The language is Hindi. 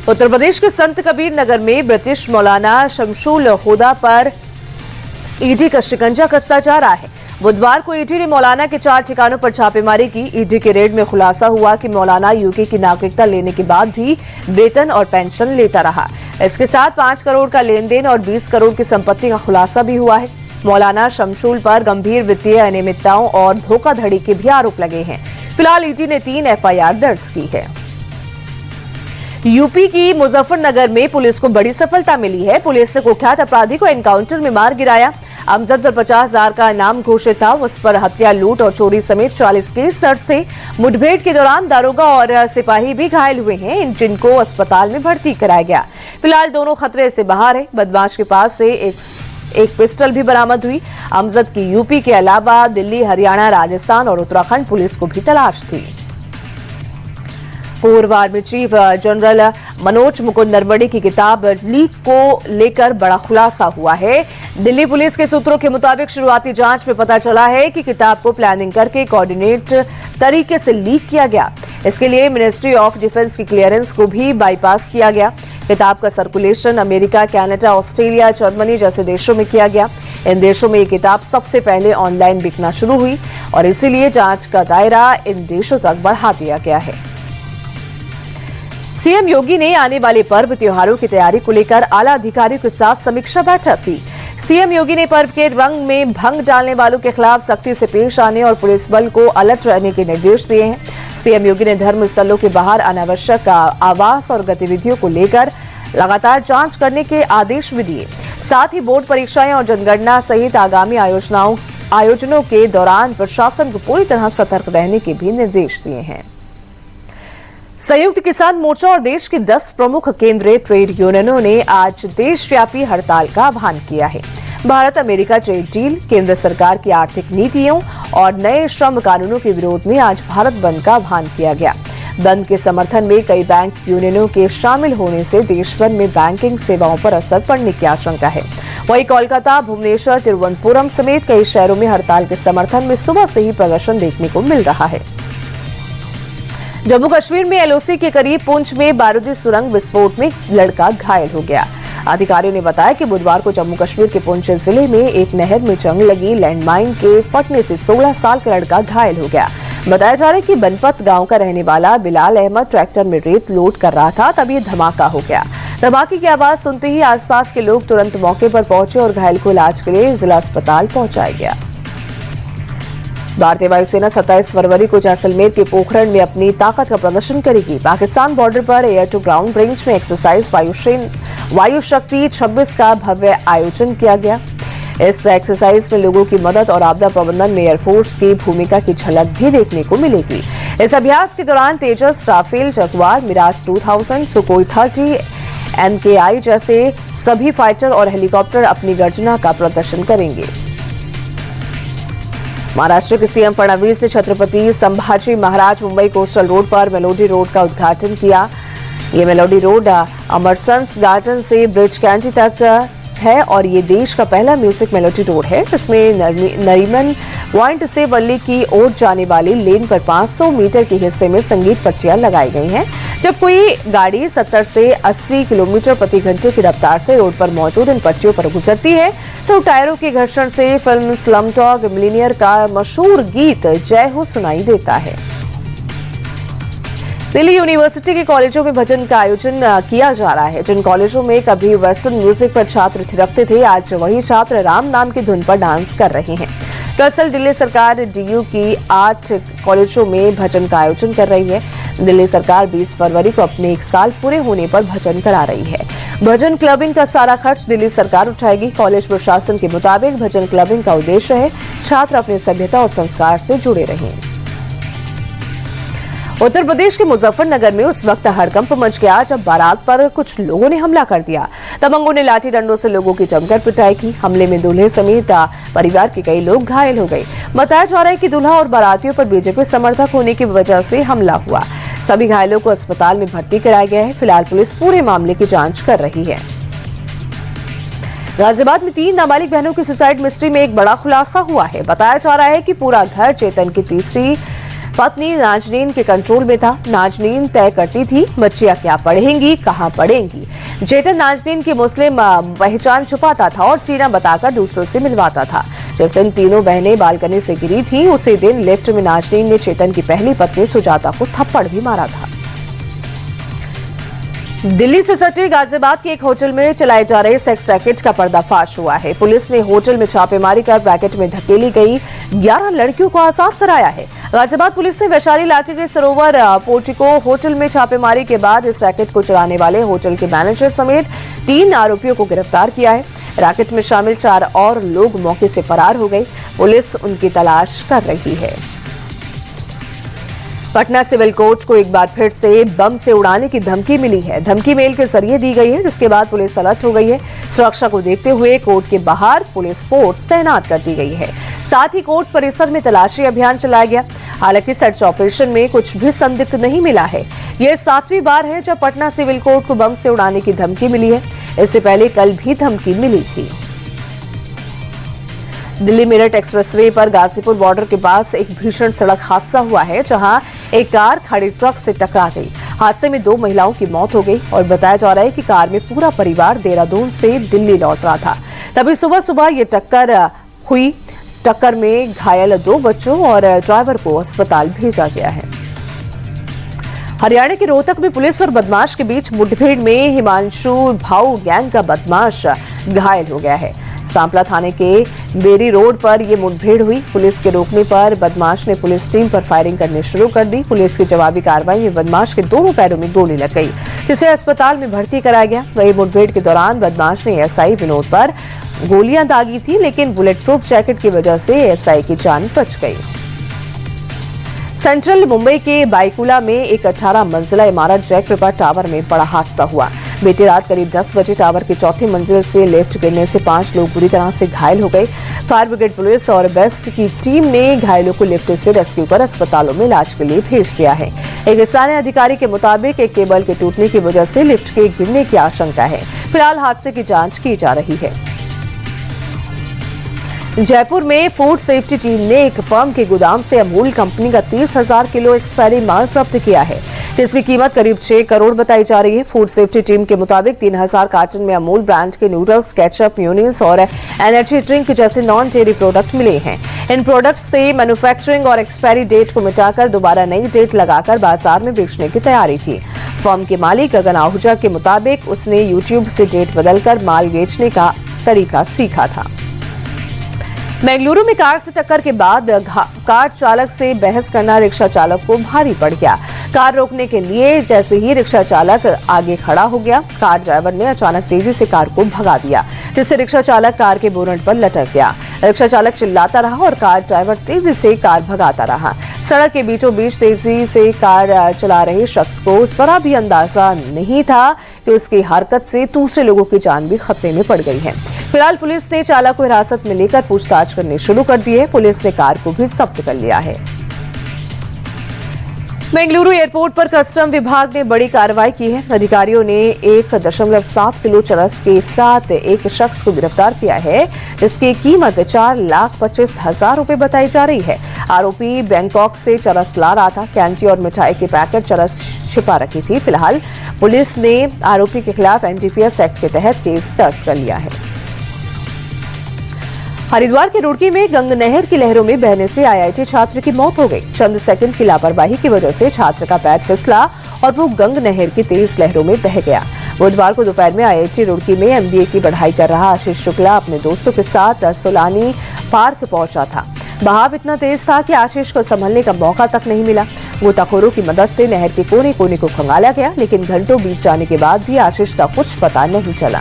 उत्तर प्रदेश के संत कबीर नगर में ब्रिटिश मौलाना शमशुल हुदा पर ईडी का शिकंजा कसता जा रहा है। बुधवार को ईडी ने मौलाना के 4 ठिकानों पर छापेमारी की। ईडी के रेड में खुलासा हुआ कि मौलाना यूके की नागरिकता लेने के बाद भी वेतन और पेंशन लेता रहा। इसके साथ 5 करोड़ का लेन देन और 20 करोड़ की संपत्ति का खुलासा भी हुआ है। मौलाना शमशुल पर गंभीर वित्तीय अनियमितताओं और धोखाधड़ी के भी आरोप लगे हैं। फिलहाल ईडी ने 3 एफआईआर दर्ज की है। यूपी की मुजफ्फरनगर में पुलिस को बड़ी सफलता मिली है। पुलिस ने कुख्यात अपराधी को एनकाउंटर में मार गिराया। अमजद पर 50,000 का इनाम घोषित था। उस पर हत्या, लूट और चोरी समेत 40 केस दर्ज थे। मुठभेड़ के दौरान दारोगा और सिपाही भी घायल हुए हैं, जिनको अस्पताल में भर्ती कराया गया। फिलहाल दोनों खतरे से बाहर है। बदमाश के पास से एक पिस्टल भी बरामद हुई। अमजद की यूपी के अलावा दिल्ली, हरियाणा, राजस्थान और उत्तराखंड पुलिस को भी तलाश थी। पूर्व army chief general Manoj Mukund Naravane की किताब लीक को लेकर बड़ा खुलासा हुआ है। दिल्ली पुलिस के सूत्रों के मुताबिक शुरुआती जांच में पता चला है कि किताब को प्लानिंग करके कोऑर्डिनेट तरीके से लीक किया गया। इसके लिए मिनिस्ट्री ऑफ डिफेंस की क्लियरेंस को भी बाईपास किया गया। किताब का circulation America, Canada, Australia, Germany जैसे देशों में किया गया। इन देशों में ये किताब सबसे पहले ऑनलाइन बिकना शुरू हुई और इसीलिए जांच का दायरा इन देशों तक बढ़ा दिया गया है। सीएम योगी ने आने वाले पर्व त्योहारों की तैयारी को लेकर आला अधिकारियों के साथ समीक्षा बैठक की। सीएम योगी ने पर्व के रंग में भंग डालने वालों के खिलाफ सख्ती से पेश आने और पुलिस बल को अलर्ट रहने के निर्देश दिए हैं। सीएम योगी ने धर्म स्थलों के बाहर अनावश्यक आवास और गतिविधियों को लेकर लगातार जांच करने के आदेश भी दिए। साथ ही बोर्ड परीक्षाएं और जनगणना सहित आगामी आयोजनों के दौरान प्रशासन को पूरी तरह सतर्क रहने के भी निर्देश दिए हैं। संयुक्त किसान मोर्चा और देश की 10 प्रमुख केंद्रीय ट्रेड यूनियनों ने आज देशव्यापी हड़ताल का आह्वान किया है। भारत अमेरिका ट्रेड डील, केंद्र सरकार की आर्थिक नीतियों और नए श्रम कानूनों के विरोध में आज भारत बंद का आह्वान किया गया। बंद के समर्थन में कई बैंक यूनियनों के शामिल होने से देश भर में बैंकिंग सेवाओं पर असर पड़ने की आशंका है। वहीं कोलकाता, भुवनेश्वर, तिरुवनंतपुरम समेत कई शहरों में हड़ताल के समर्थन में सुबह से ही प्रदर्शन देखने को मिल रहा है। जम्मू कश्मीर में एलओसी के करीब पुंछ में बारूदी सुरंग विस्फोट में लड़का घायल हो गया। अधिकारियों ने बताया कि बुधवार को जम्मू कश्मीर के पुंछ जिले में एक नहर में जंग लगी लैंडमाइन के फटने से 16 साल का लड़का घायल हो गया। बताया जा रहा है कि बनपत गांव का रहने वाला बिलाल अहमद ट्रैक्टर में रेत लोड कर रहा था, तब ये धमाका हो गया। धमाके की आवाज सुनते ही आसपास के लोग तुरंत मौके पर पहुंचे और घायल को इलाज के लिए जिला अस्पताल पहुंचाया गया। भारतीय वायुसेना 27 फरवरी को जैसलमेर के पोखरण में अपनी ताकत का प्रदर्शन करेगी। पाकिस्तान बॉर्डर पर एयर टू ग्राउंड रेंज में एक्सरसाइज वायु शक्ति 26 का भव्य आयोजन किया गया। इस एक्सरसाइज में लोगों की मदद और आपदा प्रबंधन में एयरफोर्स की भूमिका की झलक भी देखने को मिलेगी। इस अभ्यास के दौरान Tejas, Rafale, Jaguar, Mirage 2000, Sukhoi 30, NKI जैसे सभी फाइटर और हेलीकॉप्टर अपनी गर्जना का प्रदर्शन करेंगे। महाराष्ट्र के सीएम फडणवीस ने छत्रपति संभाजी महाराज मुंबई कोस्टल रोड पर मेलोडी रोड का उद्घाटन किया। ये मेलोडी रोड अमरसंस गार्डन से ब्रिज कैंटी तक है और ये देश का पहला म्यूजिक मेलोडी रोड है। इसमें नरीमन पॉइंट से वल्ली की ओर जाने वाली लेन पर 500 मीटर के हिस्से में संगीत पट्टियां लगाई गई हैं। जब कोई गाड़ी 70 से 80 किलोमीटर प्रति घंटे की रफ्तार से रोड पर मौजूद इन पट्टियों पर गुजरती है तो टायरों के घर्षण से फिल्म स्लमडॉग मिलियनेयर का मशहूर गीत जय हो सुनाई देता है। दिल्ली यूनिवर्सिटी के कॉलेजों में भजन का आयोजन किया जा रहा है। जिन कॉलेजों में कभी वेस्टर्न म्यूजिक पर छात्र थिरकते थे, आज वही छात्र राम नाम की धुन पर डांस कर रहे हैं। दरअसल दिल्ली सरकार डीयू की 8 कॉलेजों में भजन का आयोजन कर रही है। दिल्ली सरकार 20 फरवरी को अपने 1 साल पूरे होने पर भजन करा रही है। भजन क्लबिंग का सारा खर्च दिल्ली सरकार उठाएगी। कॉलेज प्रशासन के मुताबिक भजन क्लबिंग का उद्देश्य है छात्र अपनी सभ्यता और संस्कार से जुड़े रहें। उत्तर प्रदेश के मुजफ्फरनगर में उस वक्त हड़कंप मच गया जब बारात पर कुछ लोगों ने हमला कर दिया। दबंगों ने लाठी डंडों से लोगों की जमकर पिटाई की। हमले में दूल्हे समेत परिवार के कई लोग घायल हो गए। बताया जा रहा है कि दूल्हा और बारातियों पर बीजेपी समर्थक होने की वजह से हमला हुआ। सभी घायलों को अस्पताल में भर्ती कराया गया है। फिलहाल पुलिस पूरे मामले की जांच कर रही है। गाजियाबाद में 3 नाबालिग बहनों की सुसाइड मिस्ट्री में एक बड़ा खुलासा हुआ है। बताया जा रहा है कि पूरा घर चेतन की तीसरी पत्नी नाजनीन के कंट्रोल में था। नाजनीन तय करती थी बच्चियां क्या पढ़ेंगी, कहां पढ़ेंगी। जेठन नाजनीन की मुस्लिम पहचान छुपाता था और चीना बताकर दूसरों से मिलवाता था। जिस दिन तीनों बहनें बालकनी से गिरी थी, उसी दिन लिफ्ट में नाजनीन ने चेतन की पहली पत्नी सुजाता को थप्पड़ भी मारा था। दिल्ली से सटे गाजियाबाद के एक होटल में चलाए जा रहे सेक्स रैकेट का पर्दाफाश हुआ है। पुलिस ने होटल में छापेमारी कर रैकेट में धकेली गई 11 लड़कियों को आजाद कराया है। गाजियाबाद पुलिस ने वैशाली इलाके के सरोवर पोर्टिको होटल में छापेमारी के बाद इस रैकेट को चलाने वाले होटल के मैनेजर समेत 3 आरोपियों को गिरफ्तार किया है। रैकेट में शामिल 4 और लोग मौके से फरार हो गए। पुलिस उनकी तलाश कर रही है। पटना सिविल कोर्ट को एक बार फिर से बम से उड़ाने की धमकी मिली है। धमकी मेल के जरिए दी गई है, जिसके बाद पुलिस अलर्ट हो गई है। सुरक्षा को देखते हुए कोर्ट के बाहर पुलिस फोर्स तैनात कर दी गई है। साथ ही कोर्ट परिसर में तलाशी अभियान चलाया गया। हालांकि सर्च ऑपरेशन में कुछ भी संदिग्ध नहीं मिला है। यह 7वीं बार है जब पटना सिविल कोर्ट को बम से उड़ाने की धमकी मिली है। इससे पहले कल भी धमकी मिली थी। दिल्ली मेरठ एक्सप्रेसवे पर गाजीपुर बॉर्डर के पास एक भीषण सड़क हादसा हुआ है, जहां एक कार खड़ी ट्रक से टकरा गई। हादसे में 2 महिलाओं की मौत हो गई और बताया जा रहा है कि कार में पूरा परिवार देहरादून से दिल्ली लौट रहा था। तभी सुबह सुबह ये टक्कर हुई। टक्कर में घायल 2 बच्चों और ड्राइवर को अस्पताल भेजा गया है। हरियाणा के रोहतक में पुलिस और बदमाश के बीच मुठभेड़ में हिमांशु भाऊ गैंग का बदमाश घायल हो गया है। सांपला थाने के बेरी रोड पर यह मुठभेड़ हुई। पुलिस के रोकने पर बदमाश ने पुलिस टीम पर फायरिंग करनी शुरू कर दी। पुलिस की जवाबी कार्रवाई में बदमाश के दोनों पैरों में गोली लग गई, जिसे अस्पताल में भर्ती कराया गया। वही मुठभेड़ के दौरान बदमाश ने एसआई विनोद पर गोलियां दागी थी, लेकिन बुलेट प्रूफ जैकेट की वजह से एसआई की जान बच गई। सेंट्रल मुंबई के बाईकुला में एक 18 मंजिला इमारत जयकृपा टावर में बड़ा हादसा हुआ। बीती रात करीब 10 बजे टावर की 4थी मंजिल से लिफ्ट गिरने से 5 लोग बुरी तरह से घायल हो गए। फायर ब्रिगेड, पुलिस और बेस्ट की टीम ने घायलों को लिफ्ट से रेस्क्यू कर अस्पतालों में इलाज के लिए भेज दिया है। एक स्थानीय अधिकारी के मुताबिक एक केबल के टूटने की वजह से लिफ्ट के गिरने की आशंका है। फिलहाल हादसे की जांच की जा रही है। जयपुर में फूड सेफ्टी टीम ने एक फर्म के गोदाम से अमूल कंपनी का 30,000 किलो एक्सपायरी माल जब्त किया है, जिसकी कीमत करीब 6 करोड़ बताई जा रही है। फूड सेफ्टी टीम के मुताबिक 3000 कार्टन में अमूल ब्रांड के नूडल्स, केचप, मेयोनीज और एनर्जी ड्रिंक जैसे नॉन डेयरी प्रोडक्ट मिले हैं। इन प्रोडक्ट से मैन्युफैक्चरिंग और एक्सपायरी डेट को मिटाकर दोबारा नई डेट लगाकर बाजार में बेचने की तैयारी थी। फर्म के मालिक गगन आहूजा के मुताबिक उसने यूट्यूब से डेट बदलकर माल बेचने का तरीका सीखा था। बेंगलुरु में कार से टक्कर के बाद कार चालक से बहस करना रिक्शा चालक को भारी पड़ गया। कार रोकने के लिए जैसे ही रिक्शा चालक आगे खड़ा हो गया, कार ड्राइवर ने अचानक तेजी से कार को भगा दिया, जिससे रिक्शा चालक कार के बोनट पर लटक गया। रिक्शा चालक चिल्लाता रहा और कार ड्राइवर तेजी से कार भगाता रहा। सड़क के बीचों बीच तेजी से कार चला रहे शख्स को जरा भी अंदाजा नहीं था कि उसकी हरकत से दूसरे लोगों की जान भी खतरे में पड़ गई है। फिलहाल पुलिस ने चालक को हिरासत में लेकर पूछताछ करनी शुरू कर दी है। पुलिस ने कार को भी जब्त कर लिया है। बेंगलुरु एयरपोर्ट पर कस्टम विभाग ने बड़ी कार्रवाई की है। अधिकारियों ने 1.7 किलो चरस के साथ एक शख्स को गिरफ्तार किया है, जिसकी कीमत 4,25,000 रुपए बताई जा रही है। आरोपी बैंकॉक से चरस ला रहा था। कैंची और मिठाई के पैकेट चरस छिपा रखी थी। फिलहाल पुलिस ने आरोपी के खिलाफ एनडीपीएस एक्ट के तहत केस दर्ज कर लिया है। हरिद्वार के रुड़की में गंग नहर की लहरों में बहने से आईआईटी छात्र की मौत हो गई। चंद सेकंड की लापरवाही की वजह से छात्र का पैर फिसला और वो गंग नहर की तेज लहरों में बह गया। बुधवार को दोपहर में आईआईटी रुड़की में एमबीए की पढ़ाई कर रहा आशीष शुक्ला अपने दोस्तों के साथ सोलानी पार्क पहुंचा था। बहाव इतना तेज था कि आशीष को संभलने का मौका तक नहीं मिला। गोताखोरों की मदद से नहर के कोने कोने को खंगाला गया, लेकिन घंटों बीत जाने के बाद भी आशीष का कुछ पता नहीं चला।